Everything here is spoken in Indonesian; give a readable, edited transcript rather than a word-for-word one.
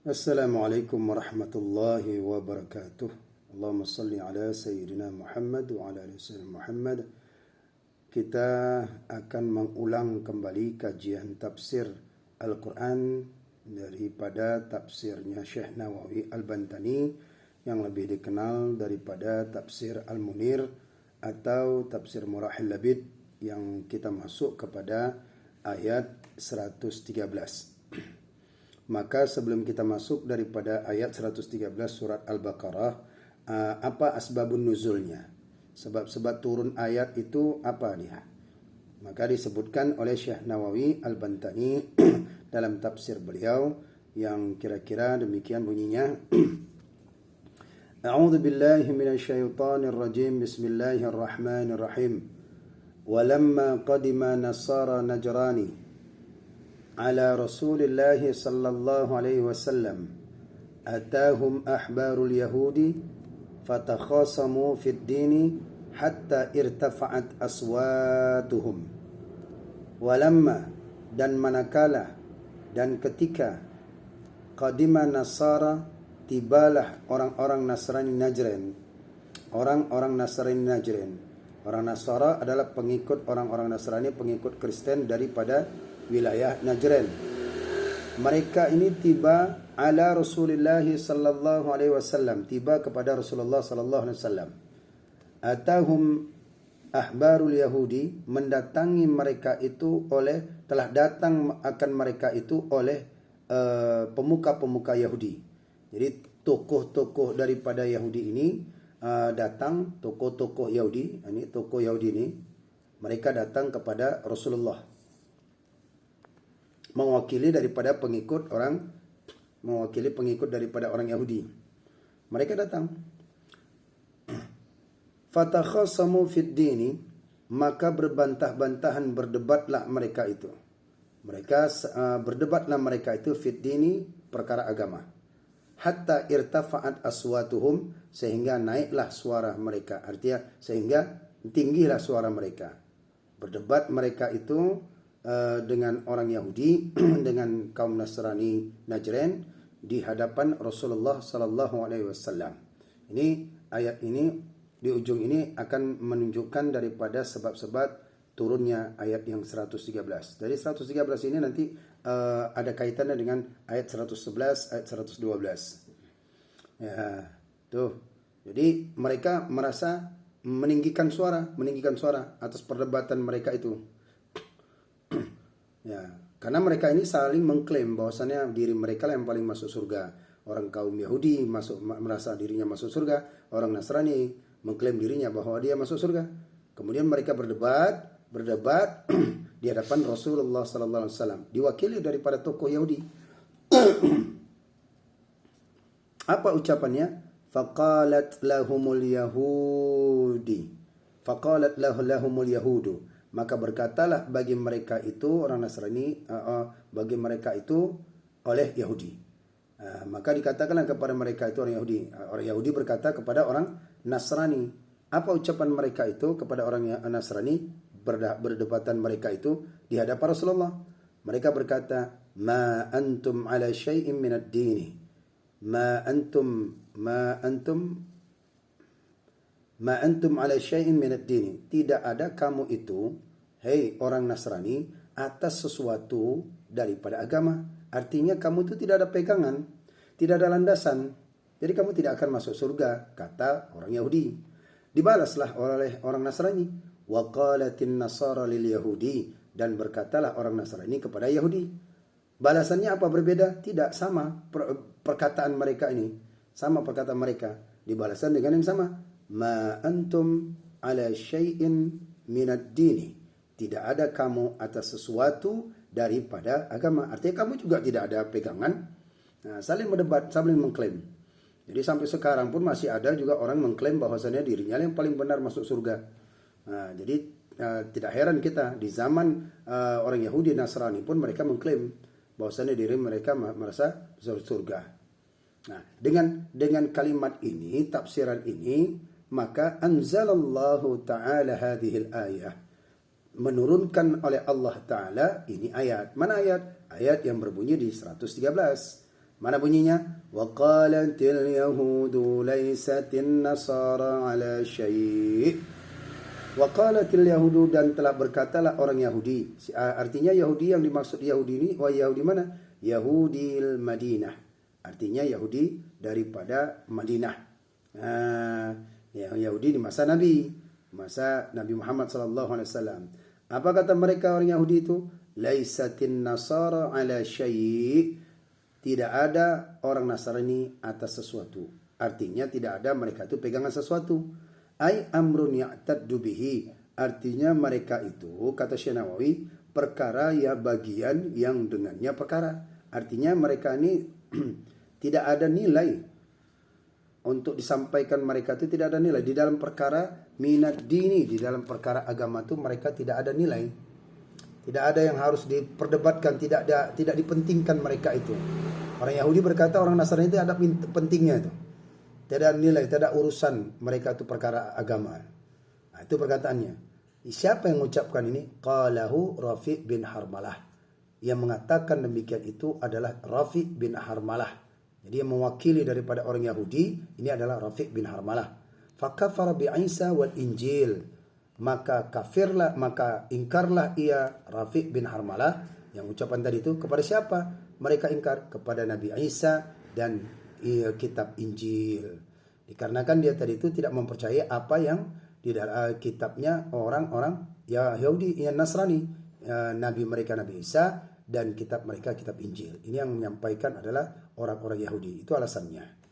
Assalamualaikum warahmatullahi wabarakatuh. Allahumma salli ala Sayyidina Muhammad wa ala ali Sayyidina Muhammad. Kita akan mengulang kembali kajian tafsir Al-Quran daripada tafsirnya Syekh Nawawi Al-Bantani yang lebih dikenal daripada tafsir Al-Munir atau tafsir Murahil Labid, yang kita masuk kepada ayat 113. Maka sebelum kita masuk daripada ayat 113 surat Al-Baqarah, apa asbabun nuzulnya? Sebab-sebab turun ayat itu apa dia? Maka disebutkan oleh Syekh Nawawi Al-Bantani dalam tafsir beliau yang kira-kira demikian bunyinya. A'udzu billahi minasyaitonir rajim. Bismillahirrahmanirrahim. Walamma qadima nasara najrani على رسول الله صلى الله عليه وسلم أتاهم أحبار اليهود فتخاصموا في الدين حتى ارتفعت أصواتهم ولما dan manakala dan ketika qadima nasara tibalah orang-orang Nasrani Najran. Orang-orang Nasrani Najran, orang Nasara adalah pengikut orang-orang Nasrani, pengikut Kristen daripada wilayah Najran. Mereka ini tiba ala Rasulullah sallallahu alaihi wasallam, tiba kepada Rasulullah sallallahu alaihi wasallam. Atahum ahbarul yahudi, mendatangi mereka itu telah datang akan mereka itu oleh pemuka-pemuka Yahudi. Jadi tokoh-tokoh daripada Yahudi ini datang, tokoh-tokoh Yahudi, ini tokoh Yahudi ini, mereka datang kepada Rasulullah mewakili pengikut daripada orang Yahudi. Mereka datang. Fatakhasamu fid dini, maka berbantah-bantahan, berdebatlah mereka itu. Berdebatlah mereka itu fid dini, perkara agama. Hatta irtafa'at aswatuhum, sehingga naiklah suara mereka. Artinya sehingga tinggilah suara mereka. Berdebat mereka itu dengan orang Yahudi dengan kaum Nasrani Najran di hadapan Rasulullah sallallahu alaihi wasallam. Ini ayat ini di ujung ini akan menunjukkan daripada sebab-sebab turunnya ayat yang 113. Dari 113 ini nanti ada kaitannya dengan ayat 111, ayat 112. Ya, tuh. Jadi mereka merasa meninggikan suara atas perdebatan mereka itu. Ya, karena mereka ini saling mengklaim bahwasannya diri mereka lah yang paling masuk surga. Orang kaum Yahudi merasa dirinya masuk surga, orang Nasrani mengklaim dirinya bahwa dia masuk surga. Kemudian mereka berdebat di hadapan Rasulullah sallallahu alaihi wasallam, diwakili daripada tokoh Yahudi. Apa ucapannya? Faqalat lahumul yahudu. Maka berkatalah bagi mereka itu orang Nasrani, bagi mereka itu oleh Yahudi. Maka dikatakanlah kepada mereka itu orang Yahudi. Orang Yahudi berkata kepada orang Nasrani. Apa ucapan mereka itu kepada orang Nasrani? Berdebatan mereka itu di hadapan Rasulullah. Mereka berkata, ma antum ala syai'in minad dini. Ma antum ala syai'in minad dini. Tidak ada kamu itu, hei orang Nasrani, atas sesuatu daripada agama. Artinya kamu itu tidak ada pegangan, tidak ada landasan. Jadi kamu tidak akan masuk surga, kata orang Yahudi. Dibalaslah oleh orang Nasrani. Wa qalatin nasara lil yahudi, dan berkatalah orang Nasrani kepada Yahudi. Balasannya apa berbeda? Tidak, sama perkataan mereka ini. Sama perkataan mereka. Dibalasan dengan yang sama. Ma antum ala syai'in minad dini. Tidak ada kamu atas sesuatu daripada agama. Artinya kamu juga tidak ada pegangan. Nah, saling berdebat, saling mengklaim. Jadi sampai sekarang pun masih ada juga orang mengklaim bahwasannya dirinya yang paling benar masuk surga. Nah, jadi tidak heran kita di zaman orang Yahudi Nasrani pun mereka mengklaim bahwasannya diri mereka merasa masuk surga. Nah, dengan kalimat ini, tafsiran ini, maka anzalallahu ta'ala hadhil ayah, menurunkan oleh Allah Ta'ala ini ayat. Mana ayat? Ayat yang berbunyi di 113. Mana bunyinya? Wa qalatil yahudu laysatin nasara ala syai'. Wa qalatil yahudu, dan telah berkatalah orang Yahudi. Artinya Yahudi yang dimaksud Yahudi ini, Yahudi mana? Yahudil Madinah. Artinya Yahudi daripada Madinah. Yahudi di masa Nabi Muhammad SAW. Apa kata mereka orang Yahudi itu? Laisatin nasara ala syai'. Tidak ada orang Nasrani atas sesuatu. Artinya tidak ada mereka itu pegangan sesuatu. Ai amrun ya'taddu bihi. Artinya mereka itu, kata Syekh Nawawi, perkara ya bagian yang dengannya perkara. Artinya mereka ini tidak ada nilai untuk disampaikan. Mereka itu tidak ada nilai di dalam perkara minad dini, di dalam perkara agama itu mereka tidak ada nilai. Tidak ada yang harus diperdebatkan, tidak dipentingkan mereka itu. Orang Yahudi berkata orang Nasrani itu ada pentingnya itu. Tidak ada nilai, tidak ada urusan mereka itu perkara agama. Nah, itu perkataannya. Siapa yang mengucapkan ini? Qalahu Rafi' bin Harmalah. Yang mengatakan demikian itu adalah Rafi' bin Harmalah. Jadi yang mewakili daripada orang Yahudi ini adalah Rafi' bin Harmalah. Fakafara bi Isa wal Injil. Maka ingkarlah ia Rafi' bin Harmalah yang ucapan tadi itu kepada siapa? Mereka ingkar kepada Nabi Isa dan kitab Injil. Dikarenakan dia tadi itu tidak mempercayai apa yang di dalam kitabnya orang-orang Yahudi yang Nasrani, nabi mereka Nabi Isa dan kitab mereka kitab Injil. Ini yang menyampaikan adalah orang-orang Yahudi. Itu alasannya.